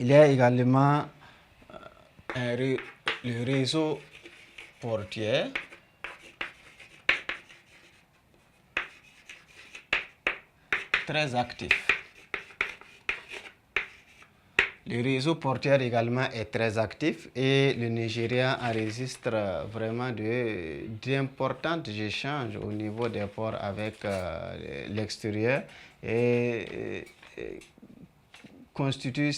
Il y a également le réseau portuaire très actif. Le réseau portuaire également est très actif et le Nigeria enregistre vraiment d'importants échanges au niveau des ports avec l'extérieur et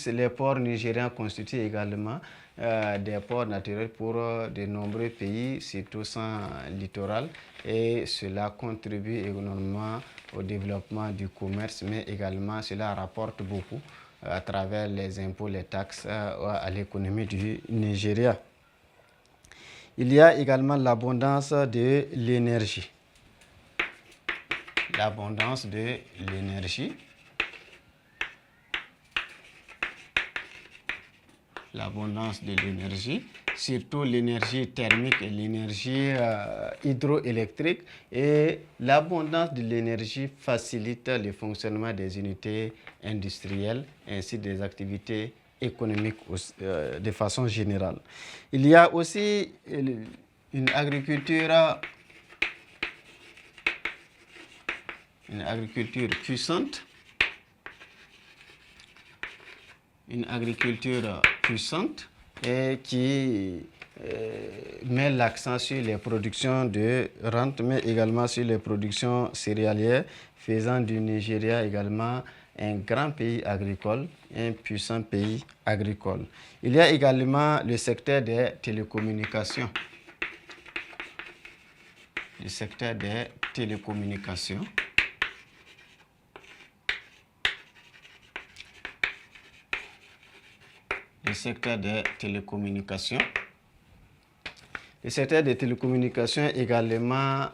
les ports nigériens constituent également des ports naturels pour de nombreux pays, surtout sans littoral, et cela contribue énormément au développement du commerce, mais également cela rapporte beaucoup à travers les impôts, les taxes à l'économie du Nigeria. Il y a également l'abondance de l'énergie. L'abondance de l'énergie. L'abondance de l'énergie, surtout l'énergie thermique et l'énergie hydroélectrique. Et l'abondance de l'énergie facilite le fonctionnement des unités industrielles ainsi des activités économiques de façon générale. Il y a aussi une agriculture puissante. Une agriculture puissante et qui met l'accent sur les productions de rente, mais également sur les productions céréalières, faisant du Nigeria également un grand pays agricole, un puissant pays agricole. Il y a également le secteur des télécommunications. Le secteur des télécommunications. Le secteur des télécommunications. Le secteur des télécommunications est également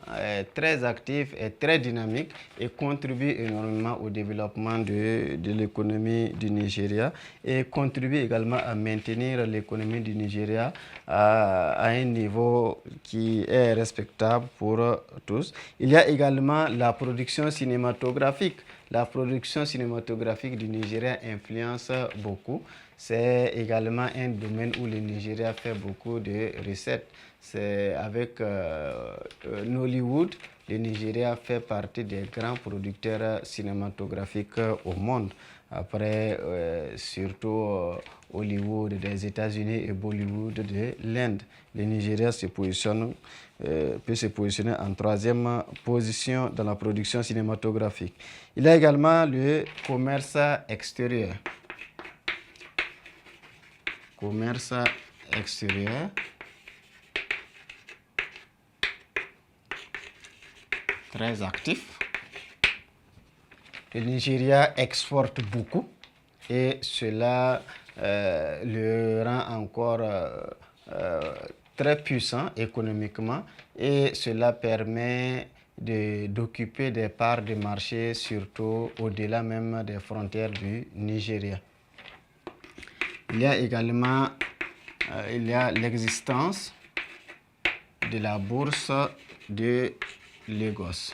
très actif et très dynamique et contribue énormément au développement de l'économie du Nigeria et contribue également à maintenir l'économie du Nigeria à un niveau qui est respectable pour tous. Il y a également la production cinématographique. La production cinématographique du Nigeria influence beaucoup. C'est également un domaine où le Nigeria fait beaucoup de recettes. C'est avec Nollywood, le Nigeria fait partie des grands producteurs cinématographiques au monde. Après, surtout Hollywood des États-Unis et Bollywood de l'Inde. Le Nigeria peut se positionner en troisième position dans la production cinématographique. Il y a également le commerce extérieur. Commerce extérieur. Très actif. Le Nigeria exporte beaucoup et cela le rend encore très puissant économiquement et cela permet d'occuper des parts de marché surtout au-delà même des frontières du Nigeria. Il y a également l'existence de la bourse de Lagos.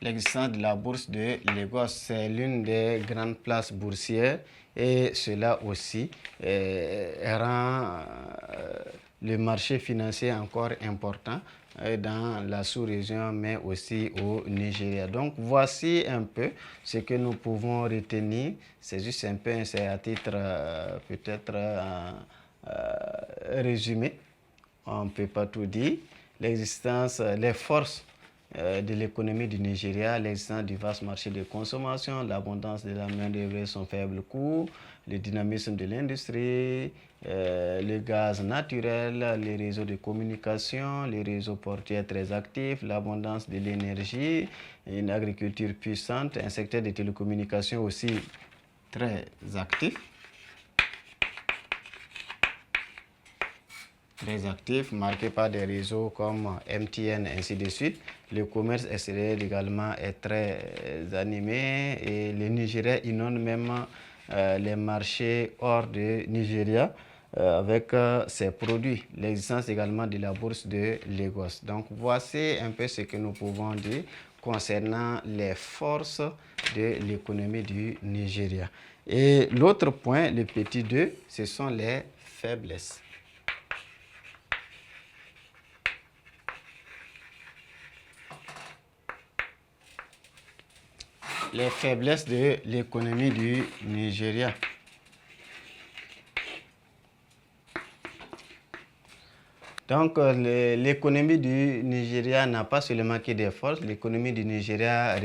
L'existence de la bourse de Lagos, c'est l'une des grandes places boursières et cela aussi rend le marché financier encore important dans la sous-région mais aussi au Nigeria. Donc voici un peu ce que nous pouvons retenir. C'est juste un peu, c'est à titre peut-être résumé. On ne peut pas tout dire. L'existence, les forces de l'économie du Nigeria, l'existence du vaste marché de consommation, l'abondance de la main-d'œuvre et son faible coût, le dynamisme de l'industrie, le gaz naturel, les réseaux de communication, les réseaux portuaires très actifs, l'abondance de l'énergie, une agriculture puissante, un secteur de télécommunications aussi très actif. Très actif, marqué par des réseaux comme MTN, ainsi de suite. Le commerce extérieur également est très animé et le Nigeria inonde même les marchés hors du Nigeria avec ses produits. L'existence également de la bourse de Lagos. Donc voici un peu ce que nous pouvons dire concernant les forces de l'économie du Nigeria. Et l'autre point, le petit 2, ce sont les faiblesses. Les faiblesses de l'économie du Nigeria. Donc, l'économie du Nigeria n'a pas seulement que des forces. L'économie du Nigeria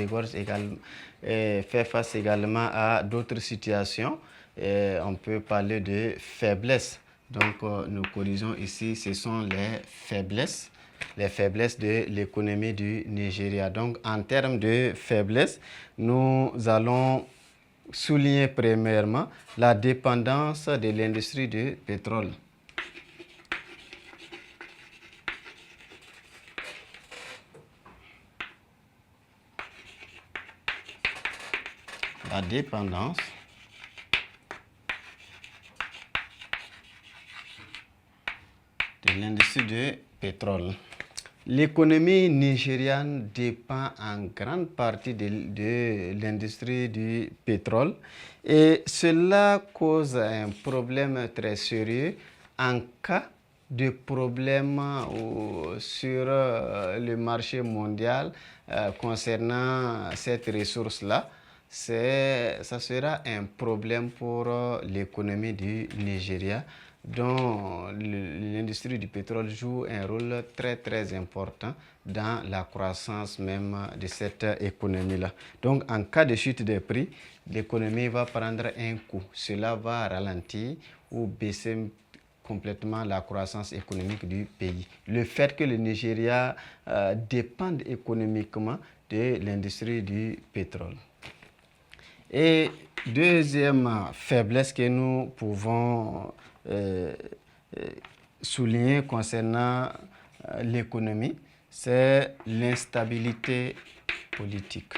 fait face également à d'autres situations. On peut parler de faiblesses. Donc, nous corrigeons ici, ce sont les faiblesses de l'économie du Nigeria. Donc, en termes de faiblesses, nous allons souligner premièrement la dépendance de l'industrie du pétrole. La dépendance de l'industrie du pétrole. L'économie nigériane dépend en grande partie de l'industrie du pétrole et cela cause un problème très sérieux en cas de problème sur le marché mondial concernant cette ressource-là. Ça sera un problème pour l'économie du Nigeria, dont l'industrie du pétrole joue un rôle très important dans la croissance même de cette économie-là. Donc, en cas de chute des prix, l'économie va prendre un coup. Cela va ralentir ou baisser complètement la croissance économique du pays. Le fait que le Nigeria dépende économiquement de l'industrie du pétrole. Et deuxième faiblesse que nous pouvons souligner concernant l'économie, c'est l'instabilité politique.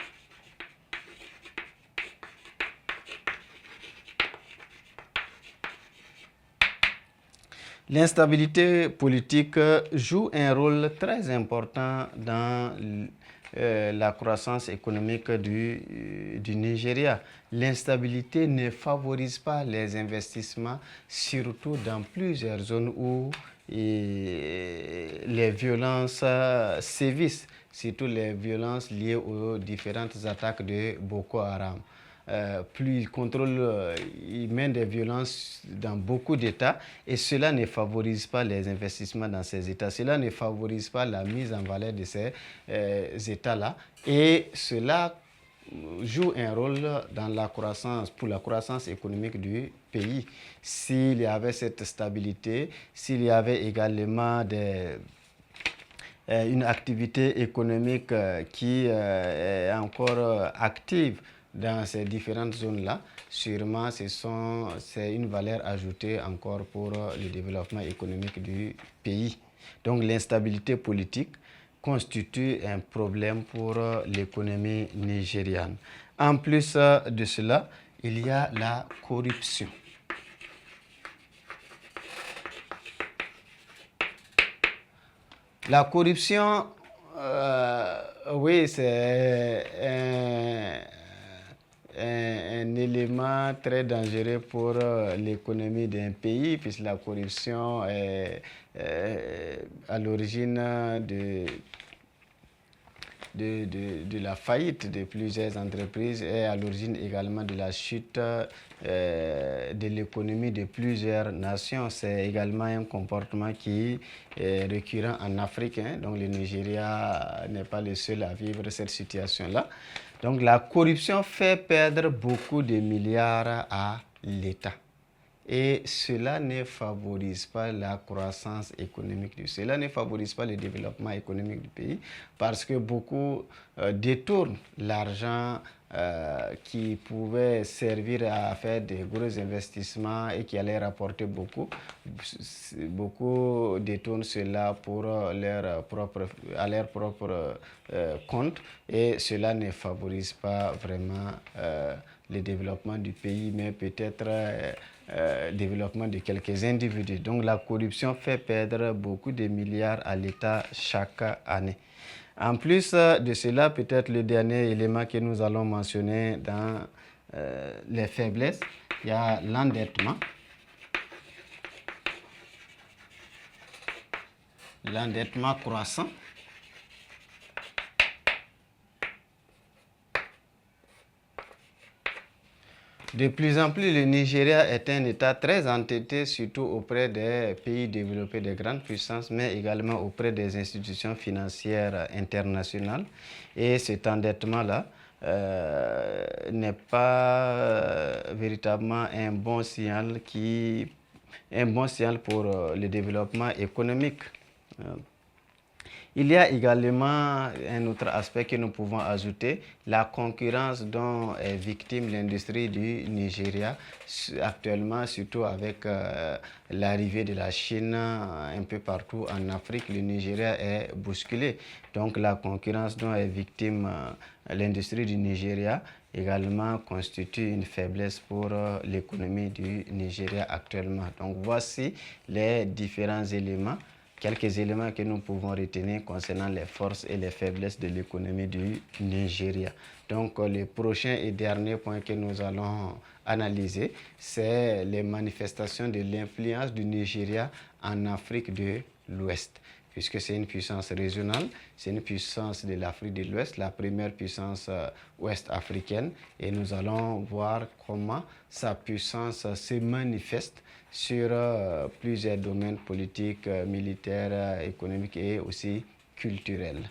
L'instabilité politique joue un rôle très important dans la croissance économique du Nigeria. L'instabilité ne favorise pas les investissements, surtout dans plusieurs zones où les violences sévissent, surtout les violences liées aux différentes attaques de Boko Haram. Plus il mène des violences dans beaucoup d'États et cela ne favorise pas les investissements dans ces États. Cela ne favorise pas la mise en valeur de ces États-là et cela joue un rôle dans la croissance, pour la croissance économique du pays. S'il y avait cette stabilité, s'il y avait également une activité économique qui est encore active dans ces différentes zones-là, sûrement c'est une valeur ajoutée encore pour le développement économique du pays. Donc l'instabilité politique constitue un problème pour l'économie nigériane. En plus de cela, il y a la corruption. La corruption, oui, c'est un élément très dangereux pour l'économie d'un pays, puisque la corruption est à l'origine de la faillite de plusieurs entreprises et à l'origine également de la chute de l'économie de plusieurs nations. C'est également un comportement qui est récurrent en Afrique, hein. Donc le Nigeria n'est pas le seul à vivre cette situation-là. Donc la corruption fait perdre beaucoup de milliards à l'État. Et cela ne favorise pas la croissance économique du pays. Cela ne favorise pas le développement économique du pays parce que beaucoup détournent l'argent qui pouvait servir à faire des gros investissements et qui allait rapporter beaucoup. Beaucoup détournent cela pour à leur propre compte et cela ne favorise pas vraiment le développement du pays, mais peut-être le développement de quelques individus. Donc la corruption fait perdre beaucoup de milliards à l'État chaque année. En plus de cela, peut-être le dernier élément que nous allons mentionner dans les faiblesses, il y a l'endettement. L'endettement croissant. De plus en plus, le Nigeria est un État très entêté, surtout auprès des pays développés, des grandes puissances, mais également auprès des institutions financières internationales. Et cet endettement-là n'est pas véritablement un bon signal pour le développement économique. Il y a également un autre aspect que nous pouvons ajouter, la concurrence dont est victime l'industrie du Nigeria actuellement, surtout avec l'arrivée de la Chine un peu partout en Afrique. Le Nigeria est bousculé. Donc la concurrence dont est victime l'industrie du Nigeria également constitue une faiblesse pour l'économie du Nigeria actuellement. Donc voici les différents éléments. Quelques éléments que nous pouvons retenir concernant les forces et les faiblesses de l'économie du Nigeria. Donc, le prochain et dernier point que nous allons analyser, c'est les manifestations de l'influence du Nigeria en Afrique de l'Ouest. Puisque c'est une puissance régionale, c'est une puissance de l'Afrique de l'Ouest, la première puissance ouest-africaine. Et nous allons voir comment sa puissance se manifeste sur plusieurs domaines politiques, militaires, économiques et aussi culturels.